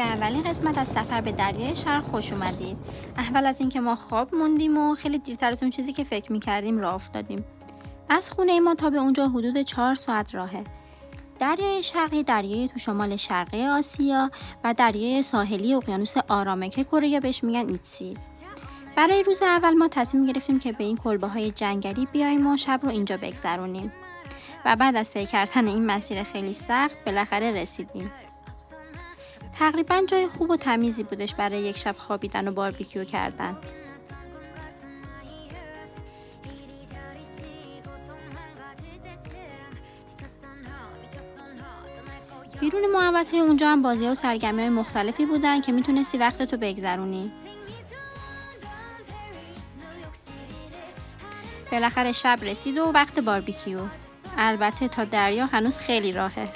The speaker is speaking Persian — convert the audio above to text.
به اولین قسمت از سفر به دریای شرق خوش اومدید. اول از اینکه ما خواب موندیم و خیلی دیرتر از اون چیزی که فکر می‌کردیم راه افتادیم. از خونه ما تا به اونجا حدود 4 ساعت راهه. دریای شرقی دریای تو شمال شرقی آسیا و دریای ساحلی اقیانوس آرامه که کره‌ها بهش میگن ایتسی. برای روز اول ما تصمیم گرفتیم که به این کلبه‌های جنگلی بیاییم و شب رو اینجا بگذرونیم. و بعد از طی کردن این مسیر خیلی سخت بالاخره رسیدیم. تقریباً جای خوب و تمیزی بودش برای یک شب خوابیدن و باربیکیو کردن. بیرون محوطه اونجا هم بازی‌ها و سرگرمی‌های مختلفی بودن که میتونستی وقتتو بگذرونی. بالاخره شب رسید و وقت باربیکیو. البته تا دریا هنوز خیلی راهه.